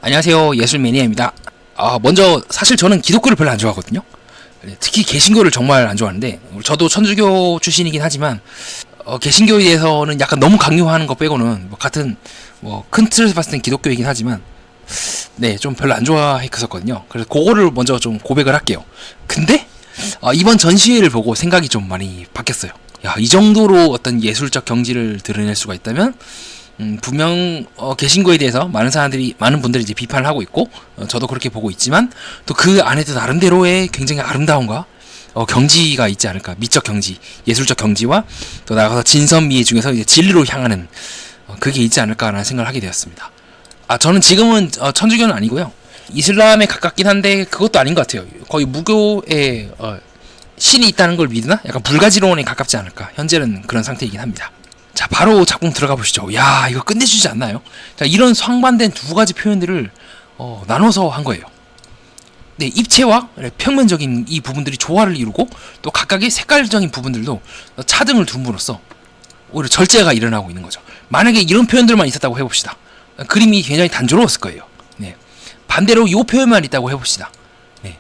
안녕하세요, 예술매니아입니다. 먼저 사실 저는 기독교를 별로 안 좋아하거든요. 특히 개신교를 정말 안 좋아하는데, 저도 천주교 출신이긴 하지만 개신교에 대해서는 약간 너무 강요하는 거 빼고는 같은 큰 틀에서 봤을 땐 기독교이긴 하지만 네, 좀 별로 안 좋아했었거든요. 그래서 그거를 먼저 좀 고백을 할게요. 근데 이번 전시회를 보고 생각이 좀 많이 바뀌었어요. 야, 이 정도로 어떤 예술적 경지를 드러낼 수가 있다면 분명 개신교에 대해서 많은 분들이 이제 비판을 하고 있고, 저도 그렇게 보고 있지만 또 그 안에도 나름대로의 굉장히 아름다움과 경지가 있지 않을까. 미적 경지, 예술적 경지와 또 나아가서 진선미의 중에서 이제 진리로 향하는 그게 있지 않을까라는 생각을 하게 되었습니다. 저는 지금은 천주교는 아니고요, 이슬람에 가깝긴 한데 그것도 아닌 것 같아요. 거의 무교에 신이 있다는 걸 믿으나 약간 불가지론에 가깝지 않을까. 현재는 그런 상태이긴 합니다. 자, 바로 작품 들어가 보시죠. 야, 이거 끝내주지 않나요? 자, 이런 상반된 두 가지 표현들을 나눠서 한 거예요. 네, 입체와 평면적인 이 부분들이 조화를 이루고 또 각각의 색깔적인 부분들도 차등을 둠으로써 오히려 절제가 일어나고 있는 거죠. 만약에 이런 표현들만 있었다고 해봅시다. 그림이 굉장히 단조로웠을 거예요. 네. 반대로 이 표현만 있다고 해봅시다. 네.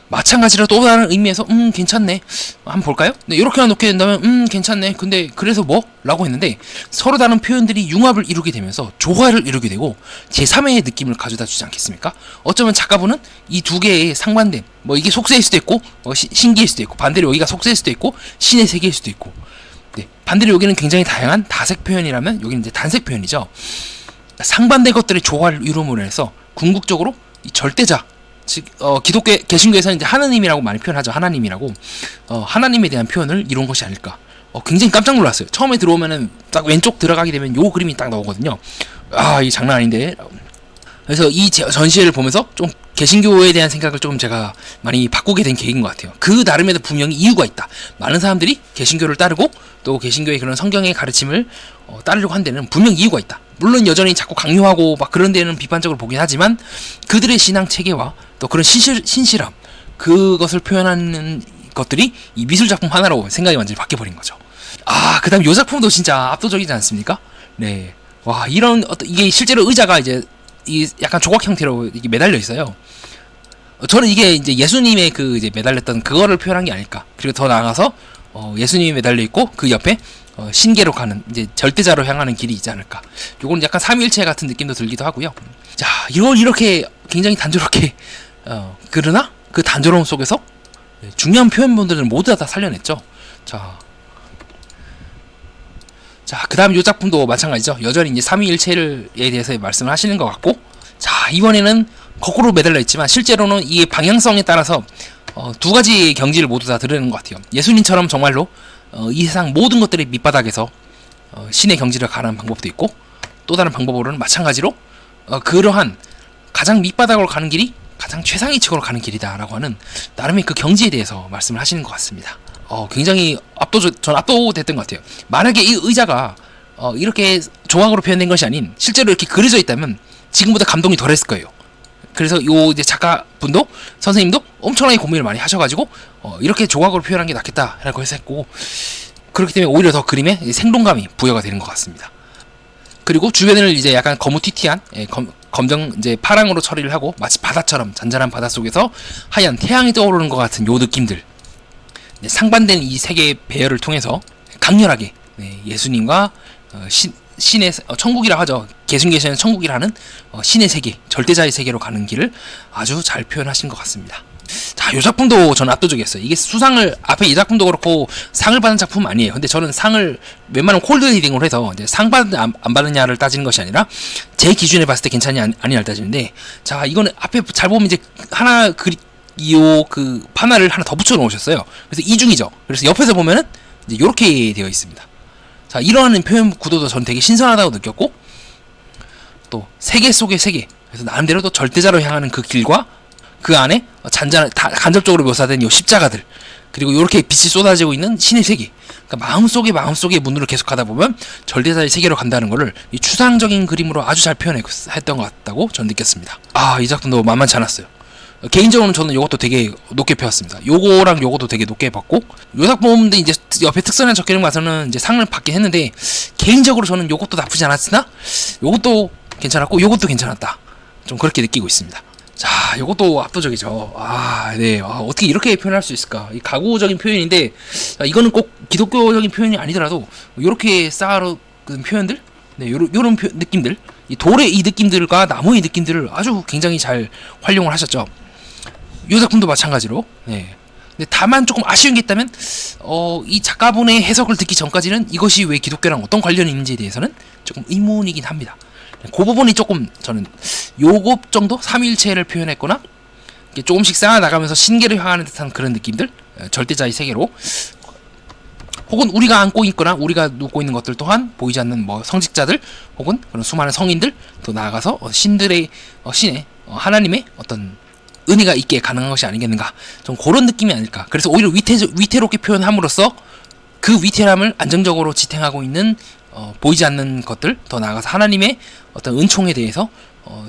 마찬가지로 또 다른 의미에서 괜찮네, 한번 볼까요? 네, 이렇게만 놓게 된다면 괜찮네, 근데 그래서 뭐? 라고 했는데 서로 다른 표현들이 융합을 이루게 되면서 조화를 이루게 되고 제3의 느낌을 가져다 주지 않겠습니까? 어쩌면 작가분은 이 두 개의 상반된, 이게 속세일 수도 있고 신기일 수도 있고, 반대로 여기가 속세일 수도 있고 신의 세계일 수도 있고, 네, 반대로 여기는 굉장히 다양한 다색 표현이라면 여기는 이제 단색 표현이죠. 상반된 것들의 조화를 이루므로 해서 궁극적으로 이 절대자, 즉 기독교 개신교에서는 이제 하나님이라고 많이 표현하죠. 하나님이라고 하나님에 대한 표현을 이룬 것이 아닐까. 굉장히 깜짝 놀랐어요. 처음에 들어오면은 딱 왼쪽 들어가게 되면 요 그림이 딱 나오거든요. 이 장난 아닌데. 그래서 이 전시회를 보면서 좀 개신교에 대한 생각을 좀 제가 많이 바꾸게 된 계기인 것 같아요. 그 나름에도 분명히 이유가 있다. 많은 사람들이 개신교를 따르고 또 개신교의 그런 성경의 가르침을 따르려고 한 데는 분명 이유가 있다. 물론 여전히 자꾸 강요하고 막 그런 데는 비판적으로 보긴 하지만 그들의 신앙 체계와 또 그런 신실함, 그것을 표현하는 것들이 이 미술 작품 하나로 생각이 완전히 바뀌어버린 거죠. 그 다음 이 작품도 진짜 압도적이지 않습니까? 네. 와, 이게 실제로 의자가 이제 이 약간 조각 형태로 이게 매달려 있어요. 저는 이게 이제 예수님의 이제 매달렸던 그거를 표현한 게 아닐까. 그리고 더 나아가서 예수님이 매달려 있고 그 옆에 신계로 가는 이제 절대자로 향하는 길이 있지 않을까. 요건 약간 삼위일체 같은 느낌도 들기도 하고요. 자, 이걸 이렇게 굉장히 단조롭게 그러나 그 단조로움 속에서 중요한 표현분들을 모두 다 살려냈죠. 자, 그 다음 이 작품도 마찬가지죠. 여전히 이제 삼위일체에 대해서 말씀을 하시는 것 같고, 자, 이번에는 거꾸로 매달려 있지만 실제로는 이 방향성에 따라서 두 가지 경지를 모두 다 드러내는 것 같아요. 예수님처럼 정말로 이 세상 모든 것들의 밑바닥에서 신의 경지를 가는 방법도 있고, 또 다른 방법으로는 마찬가지로 그러한 가장 밑바닥으로 가는 길이 가장 최상위층으로 가는 길이다라고 하는 나름의 그 경지에 대해서 말씀을 하시는 것 같습니다. 굉장히 전 압도됐던 것 같아요. 만약에 이 의자가 이렇게 조각으로 표현된 것이 아닌 실제로 이렇게 그려져 있다면 지금보다 감동이 덜했을 거예요. 그래서 요 이제 작가분도 선생님도 엄청나게 고민을 많이 하셔가지고 이렇게 조각으로 표현한 게 낫겠다라고 해서 했고, 그렇기 때문에 오히려 더 그림에 생동감이 부여가 되는 것 같습니다. 그리고 주변을 이제 약간 거무튀튀한 검정 이제 파랑으로 처리를 하고 마치 바다처럼 잔잔한 바다 속에서 하얀 태양이 떠오르는 것 같은 요 느낌들, 상반된 이 세 개의 배열을 통해서 강렬하게 예수님과 신의 천국이라 하죠. 개신교에서는 천국이라는 신의 세계, 절대자의 세계로 가는 길을 아주 잘 표현하신 것 같습니다. 자, 이 작품도 저는 압도적이었어요. 이게 수상을, 앞에 이 작품도 그렇고 상을 받은 작품은 아니에요. 근데 저는 상을 웬만하면 콜드 리딩으로 해서 이제 상 받느냐 안 받느냐를 따지는 것이 아니라 제 기준에 봤을 때 괜찮냐 아니냐를 따지는데, 자, 이거는 앞에 잘 보면 이제 하나 그 판화를 하나 더 붙여 놓으셨어요. 그래서 이중이죠. 그래서 옆에서 보면은 이제 요렇게 되어 있습니다. 자, 이러한 표현 구도도 전 되게 신선하다고 느꼈고, 또 세계 속의 세계, 그래서 나름대로 또 절대자로 향하는 그 길과 그 안에 간접적으로 묘사된 요 십자가들, 그리고 이렇게 빛이 쏟아지고 있는 신의 세계, 그러니까 마음속의 문으로 계속 가다 보면 절대자의 세계로 간다는 거를 이 추상적인 그림으로 아주 잘 표현했던 것 같다고 저는 느꼈습니다. 이 작품도 만만치 않았어요. 개인적으로는 저는 요것도 되게 높게 배웠습니다. 요거랑 요것도 되게 높게 봤고, 요 작품인데 이제 옆에 특선에 적혀있는 거 봐서는 이제 상을 받긴 했는데, 개인적으로 저는 요것도 나쁘지 않았으나 요것도 괜찮았고 요것도 괜찮았다. 좀 그렇게 느끼고 있습니다. 자, 요것도 압도적이죠. 네. 어떻게 이렇게 표현할 수 있을까? 이 가구적인 표현인데, 이거는 꼭 기독교적인 표현이 아니더라도, 요렇게 쌓아놓은 표현들? 네, 요런 느낌들. 이 돌의 이 느낌들과 나무의 느낌들을 아주 굉장히 잘 활용을 하셨죠. 요 작품도 마찬가지로. 네. 근데 다만 조금 아쉬운 게 있다면, 이 작가분의 해석을 듣기 전까지는 이것이 왜 기독교랑 어떤 관련이 있는지에 대해서는 조금 의문이긴 합니다. 그 부분이 조금 저는 요것 정도 삼위일체를 표현했거나 조금씩 쌓아나가면서 신계를 향하는 듯한 그런 느낌들, 절대자의 세계로, 혹은 우리가 안고 있거나 우리가 눕고 있는 것들 또한 보이지 않는 뭐 성직자들 혹은 그런 수많은 성인들, 또 나아가서 신들의 신의 하나님의 어떤 은혜가 있게 가능한 것이 아니겠는가, 좀 그런 느낌이 아닐까. 그래서 오히려 위태롭게 표현함으로써 그 위태함을 안정적으로 지탱하고 있는 보이지 않는 것들, 더 나아가서 하나님의 어떤 은총에 대해서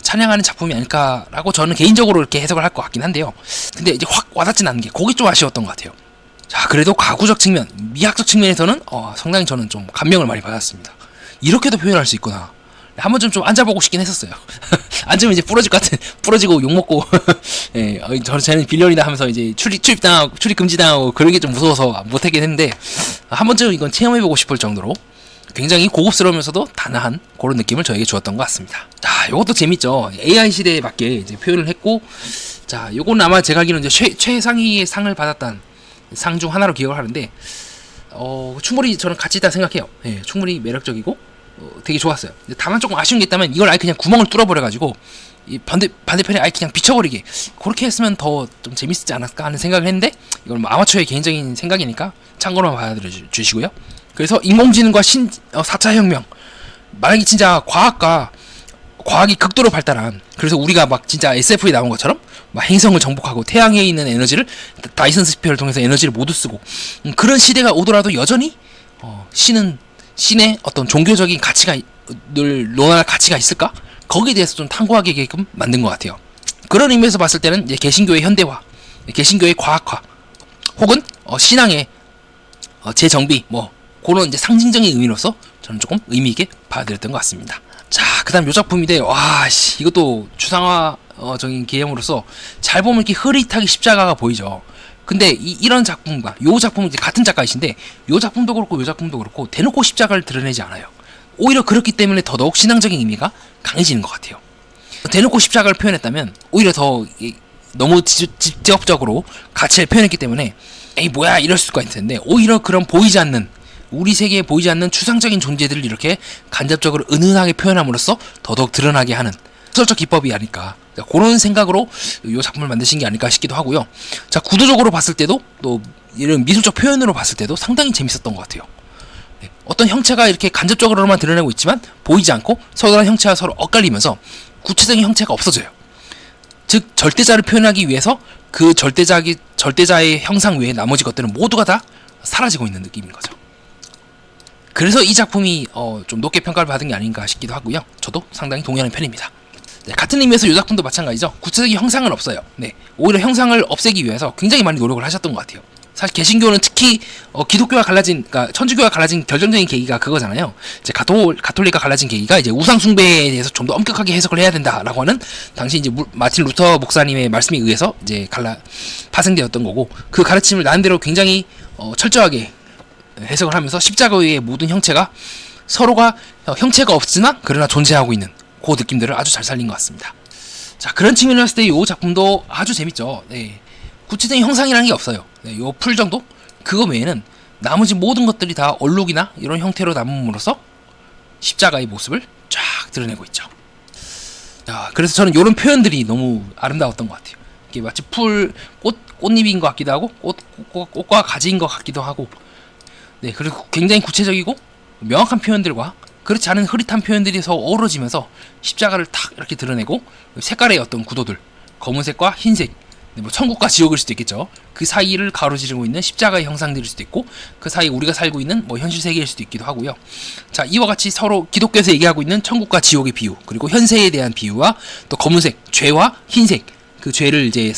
찬양하는 작품이 아닐까라고 저는 개인적으로 이렇게 해석을 할 것 같긴 한데요. 근데 이제 확 와닿진 않은 게 그게 좀 아쉬웠던 것 같아요. 자, 그래도 가구적 측면, 미학적 측면에서는 상당히 저는 좀 감명을 많이 받았습니다. 이렇게도 표현할 수 있구나. 한 번쯤 좀 앉아보고 싶긴 했었어요. 앉으면 이제 부러질 것 같은, 부러지고 욕먹고, 예, 저는 빌런이다 하면서 이제 출입당하고, 출입 금지당하고, 그런 게 좀 무서워서 못하긴 했는데, 한 번쯤 이건 체험해보고 싶을 정도로 굉장히 고급스러우면서도 단아한 그런 느낌을 저에게 주었던 것 같습니다. 자, 이것도 재밌죠. AI 시대에 맞게 이제 표현을 했고, 자, 요건 아마 제가 알기로는 이제 최상위의 상을 받았던 상 중 하나로 기억을 하는데, 충분히 저는 가치 있다 생각해요. 예, 충분히 매력적이고, 되게 좋았어요. 근데 다만 조금 아쉬운 게 있다면 이걸 아예 그냥 구멍을 뚫어버려가지고, 이 반대편에 아예 그냥 비춰버리게, 그렇게 했으면 더 좀 재밌지 않았을까 하는 생각을 했는데, 이건 뭐 아마추어의 개인적인 생각이니까 참고로만 받아들여주시고요. 그래서 인공지능과 4차 혁명, 만약에 진짜 과학이 극도로 발달한, 그래서 우리가 막 진짜 SF에 나온 것처럼 막 행성을 정복하고 태양에 있는 에너지를 다이슨 스피어를 통해서 에너지를 모두 쓰고, 그런 시대가 오더라도 여전히 신의 어떤 종교적인 가치가 늘 논할 가치가 있을까? 거기에 대해서 좀 탐구하게끔 만든 것 같아요. 그런 의미에서 봤을 때는 이제 개신교의 현대화, 개신교의 과학화, 혹은 신앙의 재정비, 뭐 그런 이제 상징적인 의미로서 저는 조금 의미 있게 받아들였던 것 같습니다. 자, 그다음 요 작품인데, 이것도 추상화적인 개념으로서 잘 보면 이렇게 흐릿하게 십자가가 보이죠. 근데 이런 작품과 요 작품은 이제 같은 작가이신데, 요 작품도 그렇고 요 작품도 그렇고 대놓고 십자가를 드러내지 않아요. 오히려 그렇기 때문에 더더욱 신앙적인 의미가 강해지는 것 같아요. 대놓고 십자가를 표현했다면 오히려 더 너무 직접적으로 가치를 표현했기 때문에 에이 뭐야 이럴 수가 있을 텐데, 오히려 그런 보이지 않는, 우리 세계에 보이지 않는 추상적인 존재들을 이렇게 간접적으로 은은하게 표현함으로써 더더욱 드러나게 하는 소설적 기법이 아닐까, 그런 생각으로 이 작품을 만드신 게 아닐까 싶기도 하고요. 자, 구도적으로 봤을 때도, 또 이런 미술적 표현으로 봤을 때도 상당히 재밌었던 것 같아요. 네, 어떤 형체가 이렇게 간접적으로만 드러내고 있지만 보이지 않고 서로 다른 형체와 서로 엇갈리면서 구체적인 형체가 없어져요. 즉 절대자를 표현하기 위해서 그 절대자의 형상 외에 나머지 것들은 모두가 다 사라지고 있는 느낌인 거죠. 그래서 이 작품이 좀 높게 평가를 받은 게 아닌가 싶기도 하고요. 저도 상당히 동의하는 편입니다. 네, 같은 의미에서 이 작품도 마찬가지죠. 구체적인 형상은 없어요. 네, 오히려 형상을 없애기 위해서 굉장히 많이 노력을 하셨던 것 같아요. 사실 개신교는 특히 기독교와 갈라진, 그러니까 천주교와 갈라진 결정적인 계기가 그거잖아요. 이제 가톨릭과 갈라진 계기가 이제 우상 숭배에 대해서 좀 더 엄격하게 해석을 해야 된다라고 하는 당시 이제 마틴 루터 목사님의 말씀에 의해서 이제 파생되었던 거고, 그 가르침을 나름대로 굉장히 철저하게 해석을 하면서 십자가의 모든 형체가 서로가 형체가 없으나 그러나 존재하고 있는 그 느낌들을 아주 잘 살린 것 같습니다. 자, 그런 측면을 봤을 때 이 작품도 아주 재밌죠. 네. 구체적인 형상이라는 게 없어요. 네, 요 풀 정도? 그거 외에는 나머지 모든 것들이 다 얼룩이나 이런 형태로 남음으로써 십자가의 모습을 쫙 드러내고 있죠. 자, 그래서 저는 이런 표현들이 너무 아름다웠던 것 같아요. 이게 마치 꽃잎인 것 같기도 하고, 꽃과 가지인 것 같기도 하고, 네, 그리고 굉장히 구체적이고 명확한 표현들과 그렇지 않은 흐릿한 표현들이 서로 어우러지면서 십자가를 탁 이렇게 드러내고, 색깔의 어떤 구도들, 검은색과 흰색, 뭐 천국과 지옥일 수도 있겠죠. 그 사이를 가로지르고 있는 십자가의 형상들일 수도 있고, 그 사이 우리가 살고 있는 뭐 현실 세계일 수도 있기도 하고요. 자, 이와 같이 서로 기독교에서 얘기하고 있는 천국과 지옥의 비유, 그리고 현세에 대한 비유와 또 검은색, 죄와 흰색, 그 죄를 이제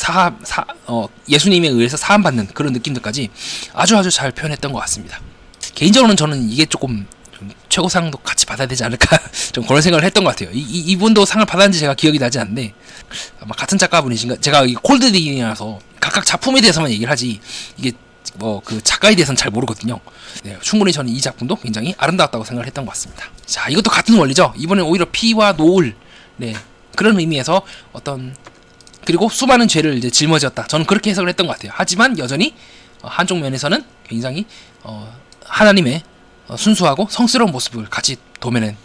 예수님에 의해서 사함받는 그런 느낌들까지 아주 잘 표현했던 것 같습니다. 개인적으로는 저는 이게 조금 좀 최고상도 같이 받아야 되지 않을까 좀 그런 생각을 했던 것 같아요. 이분도 상을 받았는지 제가 기억이 나지 않는데 아마 같은 작가분이신가. 제가 콜드 디깅이라서 각각 작품에 대해서만 얘기를 하지 이게 뭐 그 작가에 대해서는 잘 모르거든요. 네, 충분히 저는 이 작품도 굉장히 아름다웠다고 생각을 했던 것 같습니다. 자, 이것도 같은 원리죠. 이번엔 오히려 피와 노을, 네, 그런 의미에서 어떤, 그리고 수많은 죄를 이제 짊어졌다. 저는 그렇게 해석을 했던 것 같아요. 하지만 여전히 한쪽 면에서는 굉장히 하나님의 순수하고 성스러운 모습을 같이 도면은,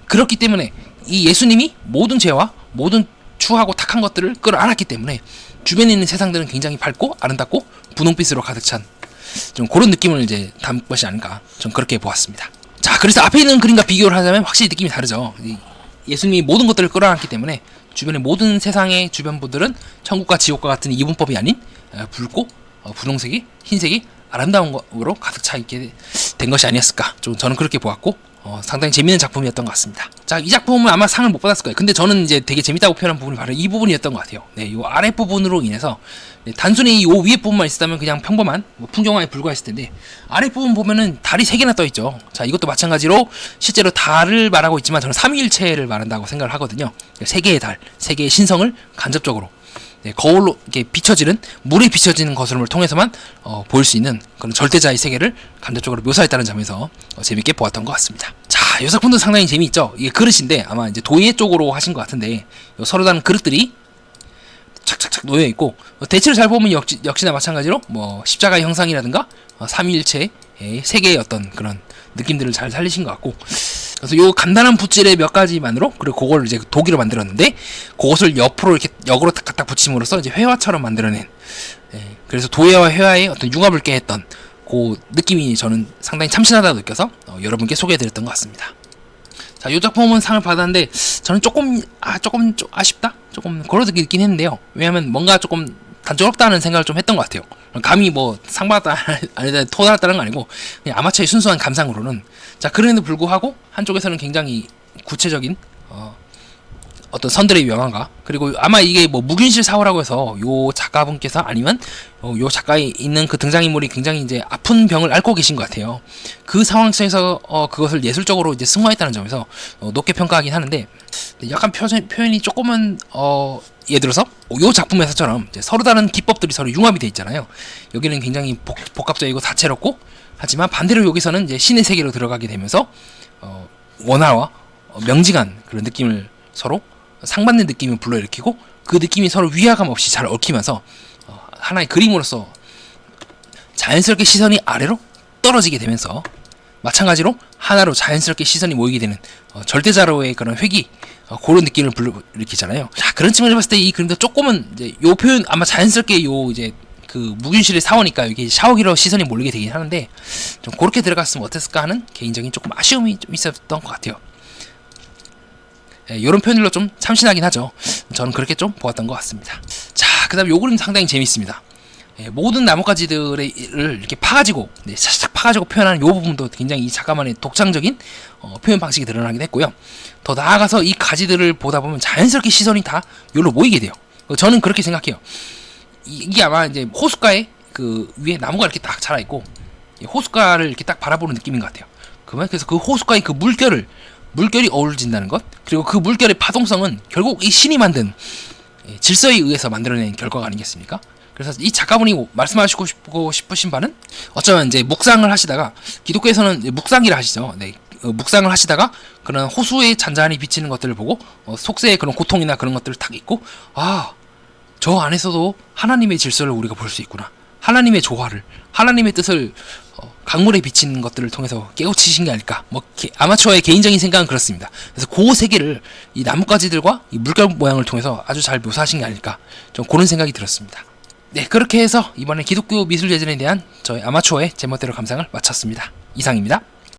그렇기 때문에 이 예수님이 모든 죄와 모든 추하고 탁한 것들을 끌어안았기 때문에 주변에 있는 세상들은 굉장히 밝고 아름답고 분홍빛으로 가득 찬 좀 그런 느낌을 이제 담을 것이 아닌가, 좀 그렇게 보았습니다. 자, 그래서 앞에 있는 그림과 비교를 하자면 확실히 느낌이 다르죠. 예수님이 모든 것들을 끌어안았기 때문에 주변의 모든 세상의 주변 분들은 천국과 지옥과 같은 이분법이 아닌 붉고 분홍색이, 흰색이 아름다운 것으로 가득 차 있게 된 것이 아니었을까, 좀 저는 그렇게 보았고 상당히 재밌는 작품이었던 것 같습니다. 자, 이 작품은 아마 상을 못 받았을 거예요. 근데 저는 이제 되게 재밌다고 표현한 부분이 바로 이 부분이었던 것 같아요. 네, 요 아랫부분으로 인해서, 네, 단순히 요 위에 부분만 있었다면 그냥 평범한 풍경화에 불과했을 텐데 아랫부분 보면은 달이 3개나 떠 있죠. 자, 이것도 마찬가지로 실제로 달을 말하고 있지만 저는 삼위일체를 말한다고 생각을 하거든요. 3개의 달, 3개의 신성을 간접적으로, 네, 거울로 이렇게 비춰지는, 물에 비춰지는 거스름을 통해서만 보일 수 있는 그런 절대자의 세계를 간접적으로 묘사했다는 점에서 재밌게 보았던 것 같습니다. 자, 이 작품도 상당히 재미있죠. 이게 그릇인데 아마 이제 도예 쪽으로 하신 것 같은데 서로 다른 그릇들이 착착착 놓여 있고, 대체로 잘 보면 역시나 마찬가지로 뭐 십자가의 형상이라든가 삼위일체의 세계의 어떤 그런 느낌들을 잘 살리신 것 같고, 그래서 요 간단한 붓질의 몇 가지만으로, 그리고 그걸 이제 도기로 만들었는데 그것을 옆으로 이렇게 역으로 갖다 붙임으로써 이제 회화처럼 만들어낸, 그래서 도예와 회화의 어떤 융합을 깨했던 그 느낌이 저는 상당히 참신하다고 느껴서 여러분께 소개해드렸던 것 같습니다. 자, 이 작품은 상을 받았는데 저는 조금 아쉽다? 조금 그렇게 느끼긴 했는데요. 왜냐하면 뭔가 조금 단조롭다는 생각을 좀 했던 것 같아요. 감히 뭐 상 받았다 아니다 토달았다는 거 아니고 그냥 아마추어의 순수한 감상으로는. 자, 그럼에도 불구하고 한쪽에서는 굉장히 구체적인 어떤 선들의 명화가, 그리고 아마 이게 뭐 무균실 사후라고 해서 요 작가분께서 아니면 요 작가에 있는 그 등장인물이 굉장히 이제 아픈 병을 앓고 계신 것 같아요. 그 상황 속에서 그것을 예술적으로 이제 승화했다는 점에서 높게 평가하긴 하는데, 약간 표현이 조금은 예를 들어서 요 작품에서처럼 이제 서로 다른 기법들이 서로 융합이 돼 있잖아요. 여기는 굉장히 복합적이고 다채롭고, 하지만 반대로 여기서는 이제 신의 세계로 들어가게 되면서 원화와 명징한 그런 느낌을 서로 상받는 느낌을 불러일으키고, 그 느낌이 서로 위화감 없이 잘 얽히면서 하나의 그림으로서 자연스럽게 시선이 아래로 떨어지게 되면서 마찬가지로 하나로 자연스럽게 시선이 모이게 되는 절대자로의 그런 회귀, 그런 느낌을 불러일으키잖아요. 자, 그런 측면에서 봤을 때 이 그림도 조금은 이제 요 표현 아마 자연스럽게 요 이제 그 무균실의 사원이니까 이게 샤워기로 시선이 몰리게 되긴 하는데 좀 그렇게 들어갔으면 어땠을까 하는 개인적인 조금 아쉬움이 좀 있었던 것 같아요. 이런 표현들로 좀 참신하긴 하죠. 저는 그렇게 좀 보았던 것 같습니다. 자, 그 다음에 요 그림 상당히 재밌습니다. 모든 나뭇가지들을 이렇게 파가지고, 살짝 파가지고 표현하는 요 부분도 굉장히 이 작가만의 독창적인 표현 방식이 드러나긴 했고요. 더 나아가서 이 가지들을 보다 보면 자연스럽게 시선이 다 요로 모이게 돼요. 저는 그렇게 생각해요. 이게 아마 이제 호숫가에 그 위에 나무가 이렇게 딱 자라있고 호숫가를 이렇게 딱 바라보는 느낌인 것 같아요. 그래서 그 호숫가의 그 물결이 어우러진다는 것, 그리고 그 물결의 파동성은 결국 이 신이 만든 질서에 의해서 만들어낸 결과가 아니겠습니까? 그래서 이 작가분이 말씀하시고 싶으신 바는 어쩌면 이제 묵상을 하시다가, 기독교에서는 묵상이라 하시죠. 네, 묵상을 하시다가 그런 호수에 잔잔히 비치는 것들을 보고 속세의 그런 고통이나 그런 것들을 딱 잊고, 아, 저 안에서도 하나님의 질서를 우리가 볼 수 있구나, 하나님의 조화를, 하나님의 뜻을 강물에 비친 것들을 통해서 깨우치신 게 아닐까, 뭐 아마추어의 개인적인 생각은 그렇습니다. 그래서 그 세계를 이 나뭇가지들과 이 물결 모양을 통해서 아주 잘 묘사하신 게 아닐까, 좀 그런 생각이 들었습니다. 네, 그렇게 해서 이번에 기독교 미술 예전에 대한 저의 아마추어의 제멋대로 감상을 마쳤습니다. 이상입니다.